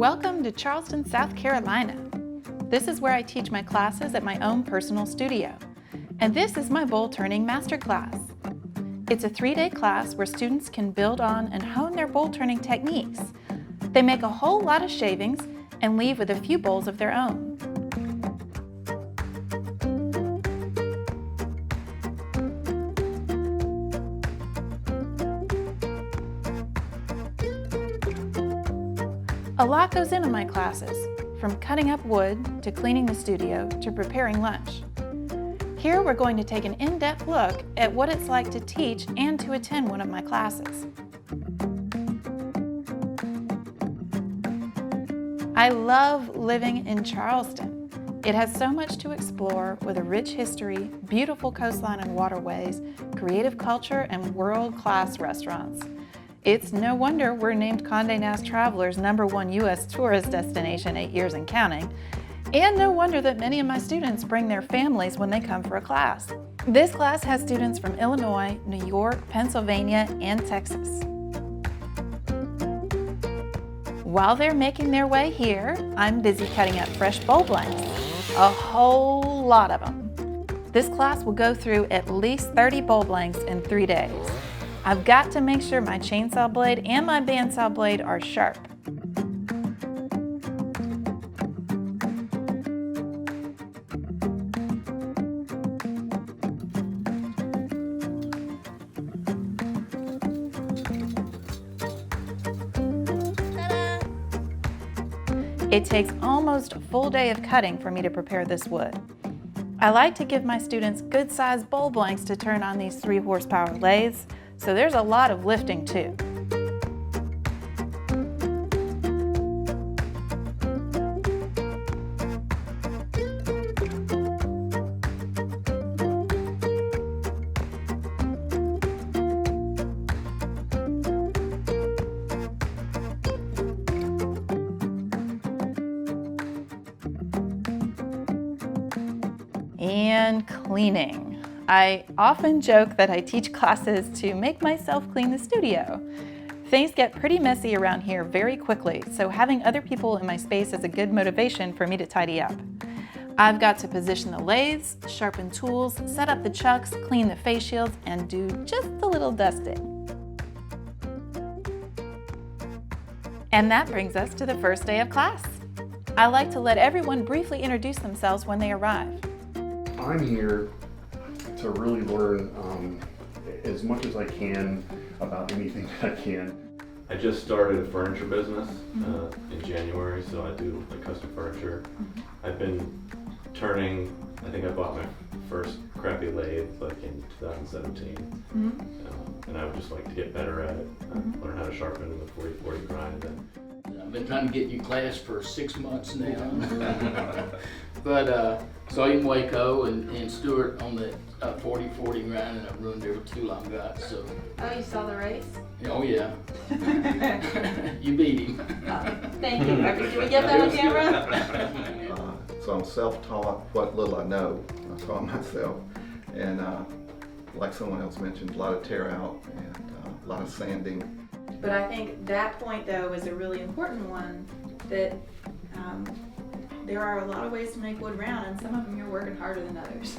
Welcome to Charleston, South Carolina. This is where I teach my classes at my own personal studio. And this is my Bowl Turning Masterclass. It's a 3-day class where students can build on and hone their bowl turning techniques. They make a whole lot of shavings and leave with a few bowls of their own. A lot goes into my classes, from cutting up wood to cleaning the studio to preparing lunch. Here we're going to take an in-depth look at what it's like to teach and to attend one of my classes. I love living in Charleston. It has so much to explore with a rich history, beautiful coastline and waterways, creative culture, and world-class restaurants. It's no wonder we're named Condé Nast Traveler's #1 U.S. tourist destination 8 years and counting. And no wonder that many of my students bring their families when they come for a class. This class has students from Illinois, New York, Pennsylvania, and Texas. While they're making their way here, I'm busy cutting up fresh bowl blanks, a whole lot of them. This class will go through at least 30 bowl blanks in 3 days. I've got to make sure my chainsaw blade and my bandsaw blade are sharp. It takes almost a full day of cutting for me to prepare this wood. I like to give my students good-sized bowl blanks to turn on these 3-horsepower lathes, so there's a lot of lifting too. And cleaning. I often joke that I teach classes to make myself clean the studio. Things get pretty messy around here very quickly, so having other people in my space is a good motivation for me to tidy up. I've got to position the lathes, sharpen tools, set up the chucks, clean the face shields, and do just a little dusting. And that brings us to the first day of class. I like to let everyone briefly introduce themselves when they arrive. I'm here to really learn as much as I can about anything that I can. I just started a furniture business in January, so I do like custom furniture. I've been turning, I think I bought my first crappy lathe like in 2017. And I would just like to get better at it, learn how to sharpen in the 40/40 grind. I've been trying to get you class for 6 months now. But saw you in Waco and Stuart on the 40/40 grind, and I ruined every tool I've got. So. Oh, you saw the race? Oh yeah. You beat him. Thank you. Can we get that on camera? So I'm self-taught. What little I know, I taught myself. And like someone else mentioned, a lot of tear out and a lot of sanding. But I think that point, though, is a really important one, that there are a lot of ways to make wood round, and some of them you're working harder than others.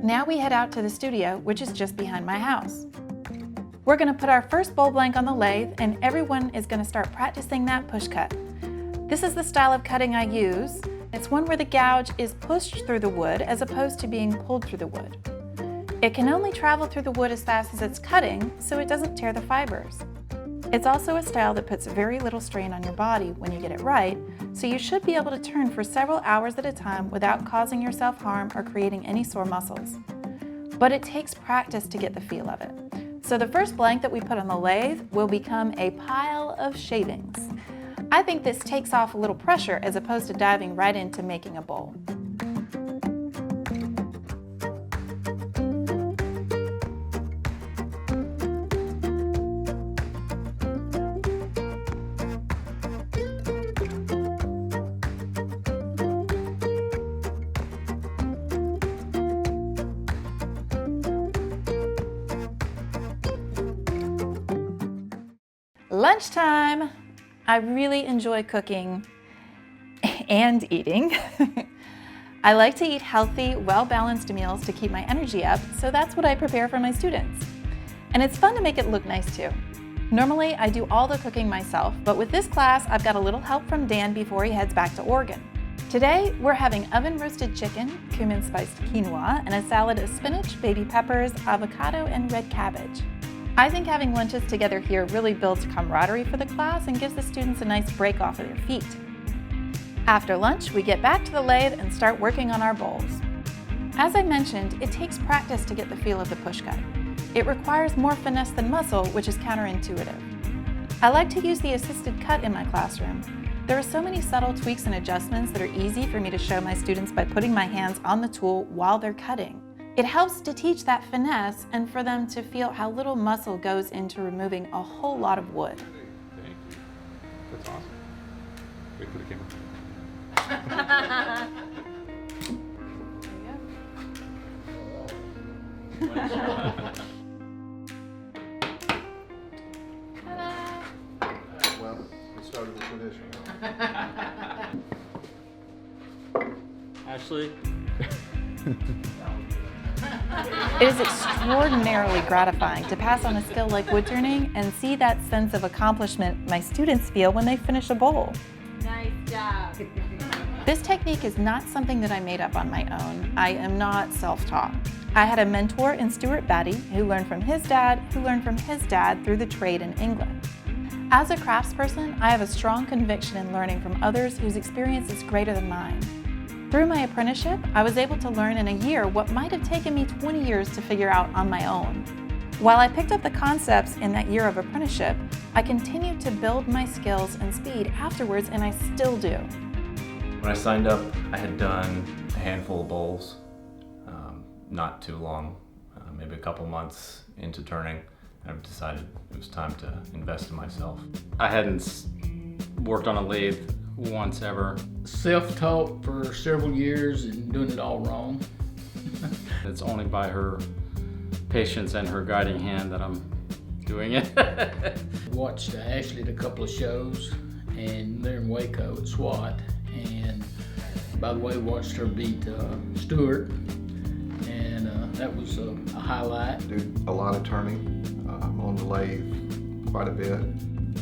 Now we head out to the studio, which is just behind my house. We're going to put our first bowl blank on the lathe, and everyone is going to start practicing that push cut. This is the style of cutting I use. It's one where the gouge is pushed through the wood as opposed to being pulled through the wood. It can only travel through the wood as fast as it's cutting, so it doesn't tear the fibers. It's also a style that puts very little strain on your body when you get it right, so you should be able to turn for several hours at a time without causing yourself harm or creating any sore muscles. But it takes practice to get the feel of it. So the first blank that we put on the lathe will become a pile of shavings. I think this takes off a little pressure as opposed to diving right into making a bowl. Lunchtime! I really enjoy cooking and eating. I like to eat healthy, well-balanced meals to keep my energy up, so that's what I prepare for my students. And it's fun to make it look nice too. Normally, I do all the cooking myself, but with this class, I've got a little help from Dan before he heads back to Oregon. Today, we're having oven-roasted chicken, cumin-spiced quinoa, and a salad of spinach, baby peppers, avocado, and red cabbage. I think having lunches together here really builds camaraderie for the class and gives the students a nice break off of their feet. After lunch, we get back to the lathe and start working on our bowls. As I mentioned, it takes practice to get the feel of the push cut. It requires more finesse than muscle, which is counterintuitive. I like to use the assisted cut in my classroom. There are so many subtle tweaks and adjustments that are easy for me to show my students by putting my hands on the tool while they're cutting. It helps to teach that finesse and for them to feel how little muscle goes into removing a whole lot of wood. Thank you. That's awesome. Wait for the camera. Well, we started the tradition. Ashley? It is extraordinarily gratifying to pass on a skill like wood turning and see that sense of accomplishment my students feel when they finish a bowl. Nice job. This technique is not something that I made up on my own. I am not self-taught. I had a mentor in Stuart Batty who learned from his dad, who learned from his dad through the trade in England. As a craftsperson, I have a strong conviction in learning from others whose experience is greater than mine. Through my apprenticeship, I was able to learn in a year what might have taken me 20 years to figure out on my own. While I picked up the concepts in that year of apprenticeship, I continued to build my skills and speed afterwards, and I still do. When I signed up, I had done a handful of bowls, not too long, maybe a couple months into turning. I decided it was time to invest in myself. I hadn't worked on a lathe once ever. Self-taught for several years and doing it all wrong. It's only by her patience and her guiding hand that I'm doing it. Watched Ashley at a couple of shows, and they're in Waco at SWAT. And by the way, watched her beat Stuart, and that was a highlight. Do a lot of turning on the lathe, quite a bit.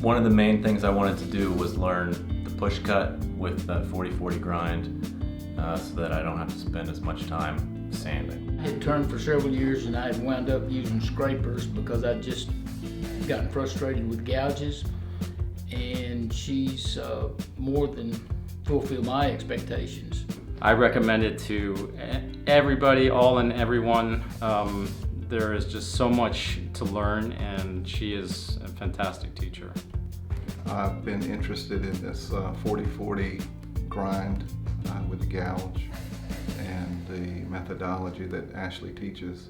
One of the main things I wanted to do was learn the push cut with the 40/40 grind so that I don't have to spend as much time sanding. I had turned for several years, and I had wound up using scrapers because I'd just gotten frustrated with gouges, and she's more than fulfilled my expectations. I recommend it to everybody, all and everyone. There is just so much to learn, and she is a fantastic teacher. I've been interested in this 40/40 grind with the gouge and the methodology that Ashley teaches.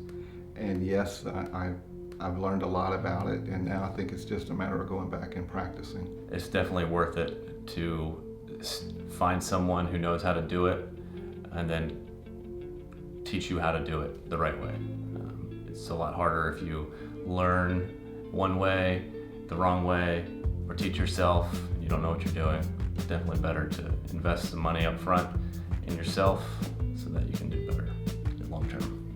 And yes, I've learned a lot about it, and now I think it's just a matter of going back and practicing. It's definitely worth it to find someone who knows how to do it and then teach you how to do it the right way. It's a lot harder if you learn one way, the wrong way, or teach yourself and you don't know what you're doing. It's definitely better to invest some money up front in yourself so that you can do better long term.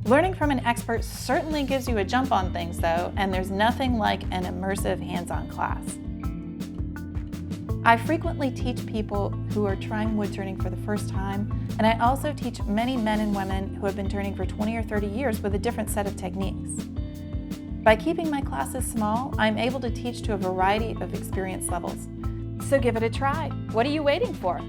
Learning from an expert certainly gives you a jump on things though, and there's nothing like an immersive hands-on class. I frequently teach people who are trying wood turning for the first time, and I also teach many men and women who have been turning for 20 or 30 years with a different set of techniques. By keeping my classes small, I'm able to teach to a variety of experience levels. So give it a try. What are you waiting for?